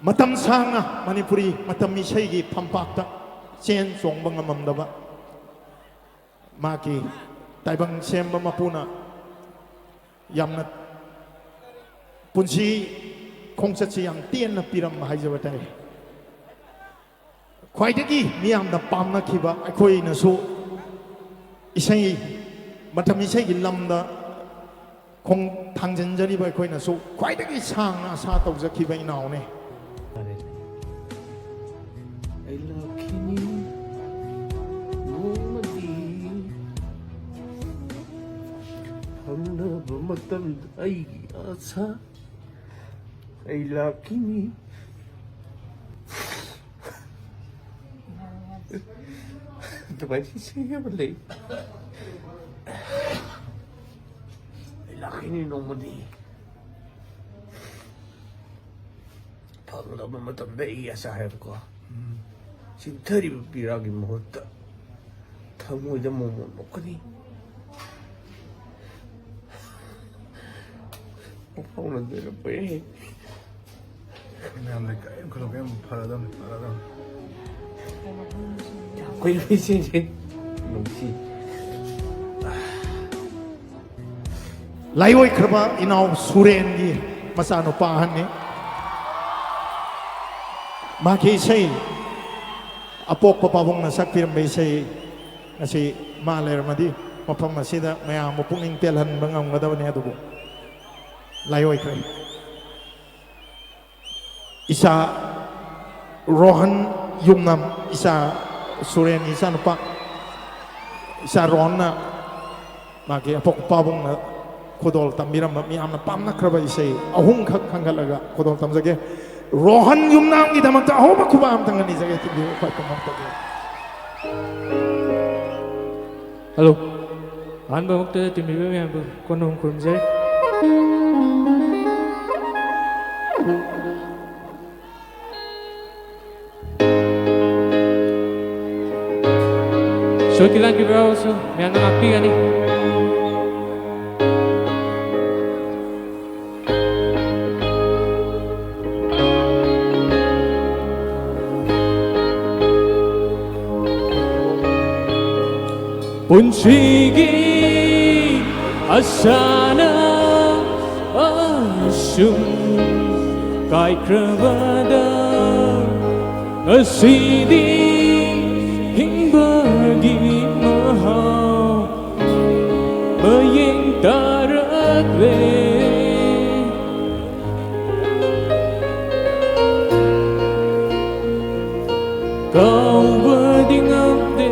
matam sanga Manipuri matam isaygi pampakta chen songbang amamdaba maki taibang semba mapuna yamna punsi khongchatsi yam tien na piram haijabatai khwaidagi miyamna pamna khiba akhoi na su isai matam isaygi lamda khong thangjanjariba akhoi na su khwaidagi sanga sa tawjakhiba inaune Matam ay asa ay laki ni Diba siya malay ay laki ni nung mali Paano naman matanda iasahan ko Sintari piragi mo Thamoi na mumuno ka ni Mangfaonarakhidra din po eh. Mayam like ayun kalau kaya paradam. Kuya Vincent, nungsi. Layoy kraba inaw Suren di masano pahan ni. Maki say apok papabong na sakpir may say na si Maler madi mapamasida maya mo pong intelhan bangang ngadaw niya dugo. Layoy kray. Isa Rohan Yumnam, isa Suren, isa ano pa, isa Rohan na maki apok pabong na kodol tamiram miyam na pam na kraba isay ahung khangalaga kodol tamjage Rohan Yumnam kita magta aho makubam tangan ni jage tindi pa kamagtage. Hello. An ba magta tindi ba yan ba konong kurmjay. So kilang kibaw so may nang api ani. Punsigi asana asum kai krabada asidi hingbagi mahau mayeng tarakle kau berdingamde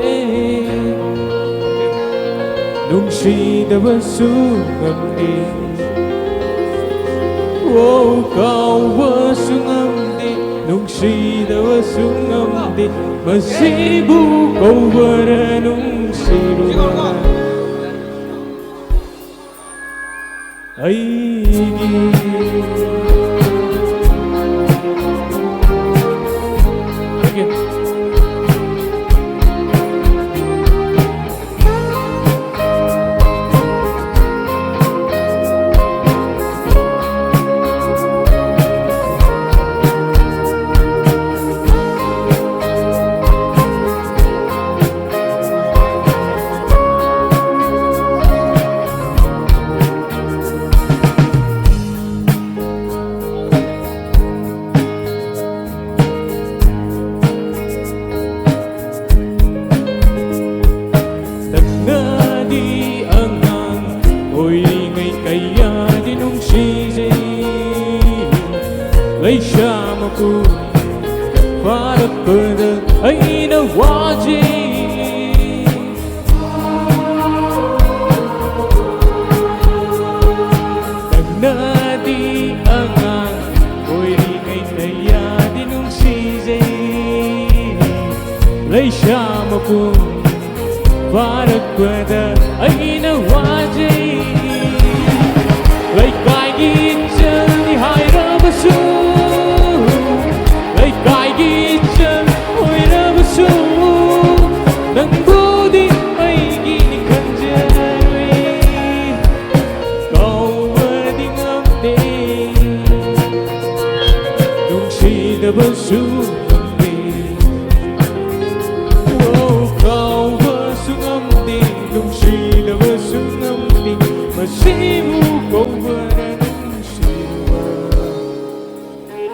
nungsi dabasungamde oh kau basungamde nungsi dabasungamde masibu kau berenungsi rumah aigi Leishamaku para pada aina wajib Nagnadi angan Ko'y ringay kaya dinong sizay Leishamaku para pada aina wajib Laikay ginsan ni Haira Basu Laikay ginsan Haira Basu Nang budi ay ginikan dyan Kau berdingamde Nung sida 누시다버수 없네 가와수 없네 누시다버수 없네 마시무 고와라는 시와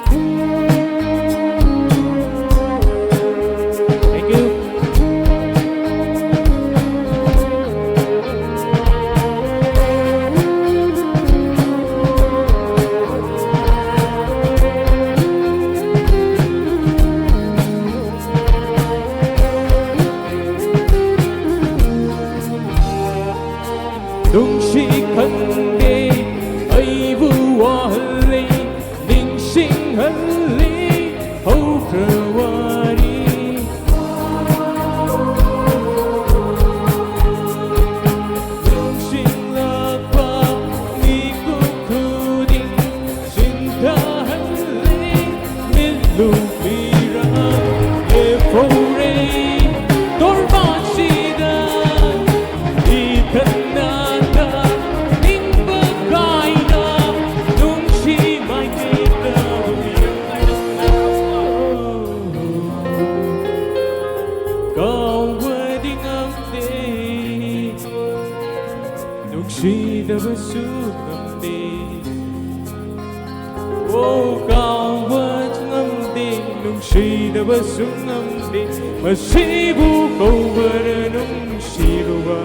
Thank you. 동시간대 의부와 흘리 닝싱 흘리 호크와리 동싱락과 미국구딩 신타 흘리 밀루비라 예포레이 돌마시다 이편나 Nusidabasu ngamdi Kawas ngamdi Nusidabasu ngamdi Masibu kau berenung siruwa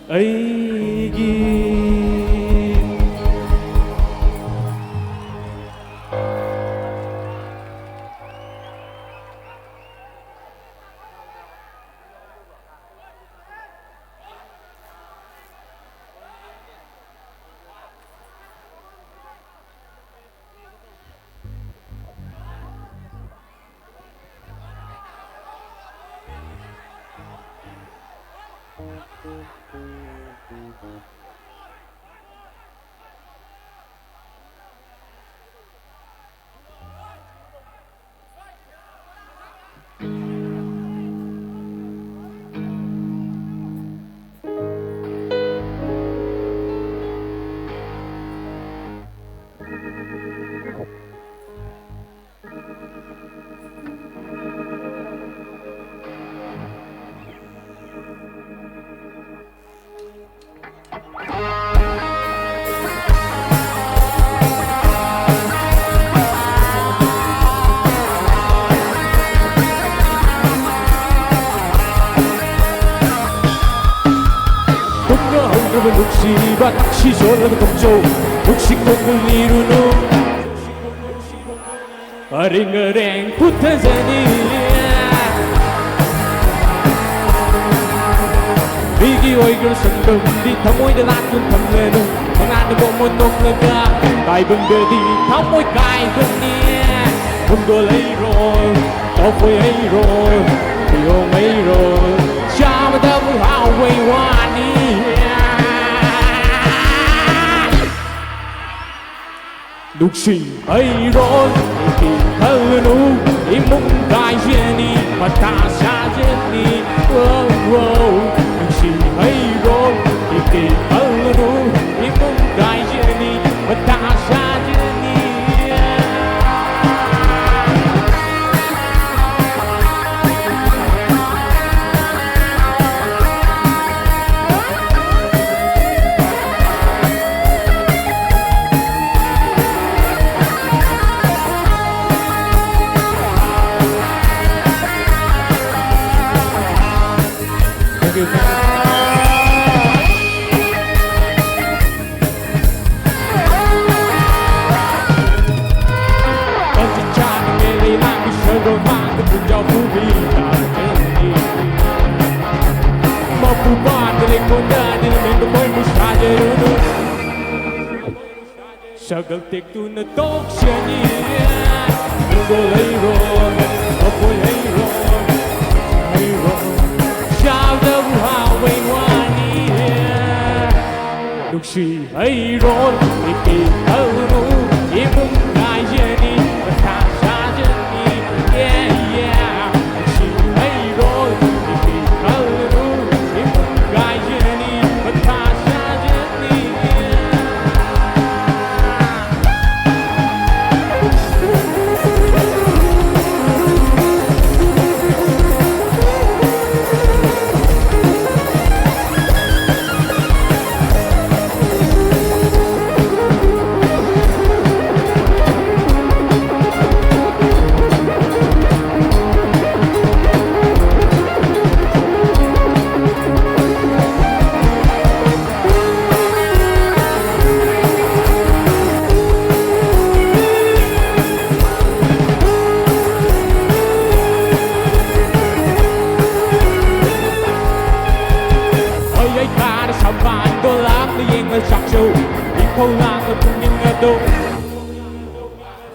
Aigi 녹시밭 시절은 걱정 녹시꽃을 이루는 어링어랭 부탄산이 비기 오이글 성동디 Thamoi latun thamlenu Mangana bomo noknaga Kai bengdi Thamoi kai bengnia Mungo lay rồi Tao phơi hay rồi Điều mấy rồi Chama da Wahei wani Nuksi hay rồi Thì thơ nu Đi mung gai jenny Mà ta xa jenny Nuksi hay rồi Thì thơ nu Đi mung gai jenny Mà ta xa jenny Sagal tek tu na tok siya niya Mungo lay ron Apoy lay ron Lay ron Siyaw da Wahei wani Nuksi ay ron Ikitaw no Imong kaya ni Matasa dyan ni Yeah yeah Nuksi ay ron Ikitaw no Imong kaya ni Matasa dyan ni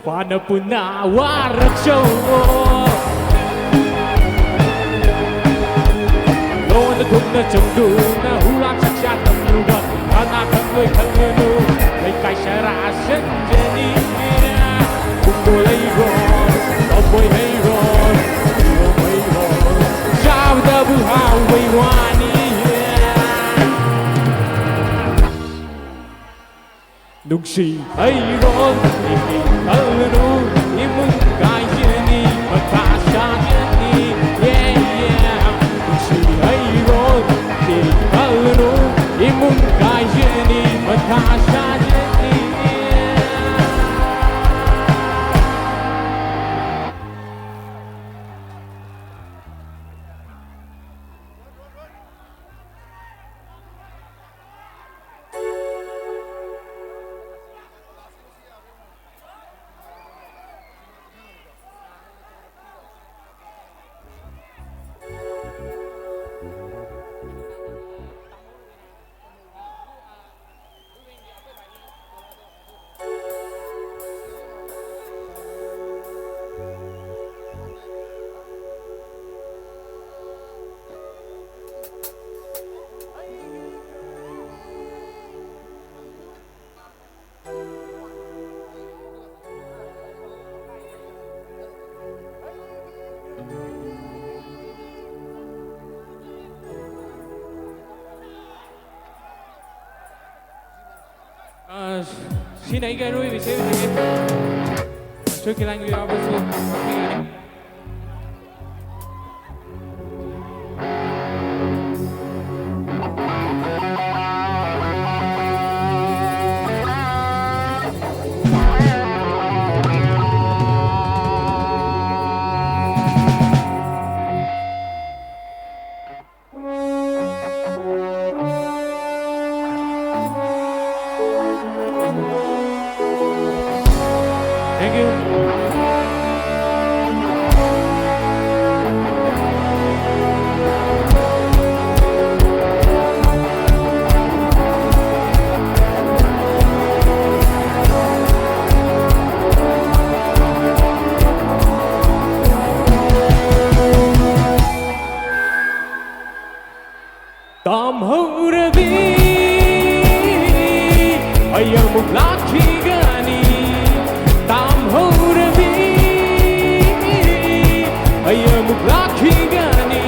Wana puna warak show Lona thumna chongdu na hulam saksha tamluga Ana kangoi kangenu Lai kai shara sanjani Kumbo lai ron Thamoi hai ron Thamoi ron Shao da bu hao wei wani Nung si hai ron Ihi kalnu Imun kai jani Matasha jani Yeah yeah Nung si hai ron Ihi kalnu Imun kai jani Matasha jani Xin hãy gây đuôi vì xem Trước khi anh video với xuống Thank you. Tam hậu ra đi, ai ở một lát khi gani. Tam hậu ra đi, ai ở một lát khi gani.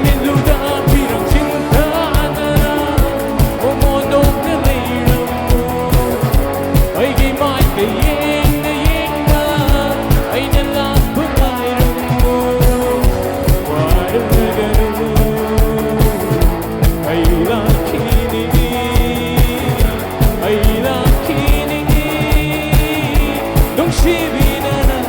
Miền lưu đã phi rong chim thơ na, ô mô đốt na lây rong mô. Ai ghi mai cái yên na, ai na lạc bước lại rong mô. Qua đời gần mô, ai là khi đi, ai là khi đi. Don't she be another?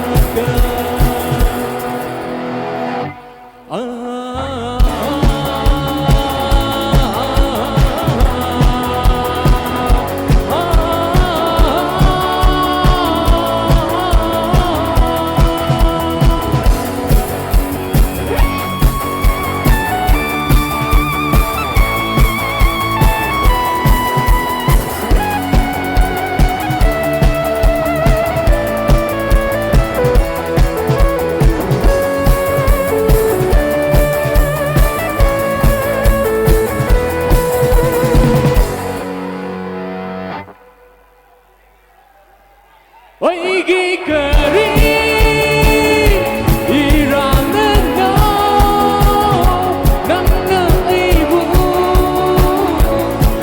Oi gi kari irana no nang na ibu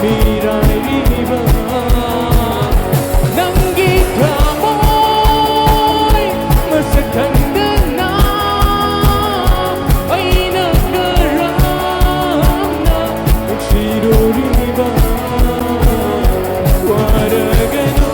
mirai riba nang gi thamoi masakan na ai na karana shido riba waraganu.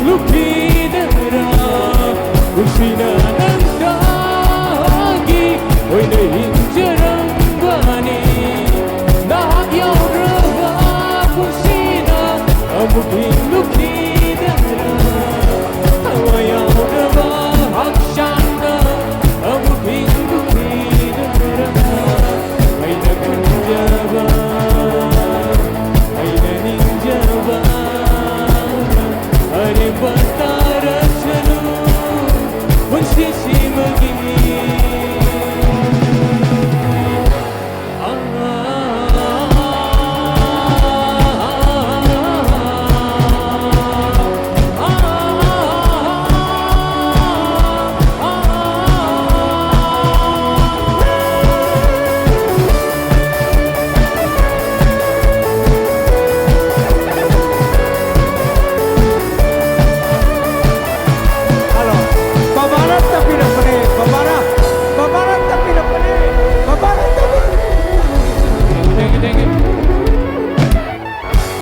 lupinera, usina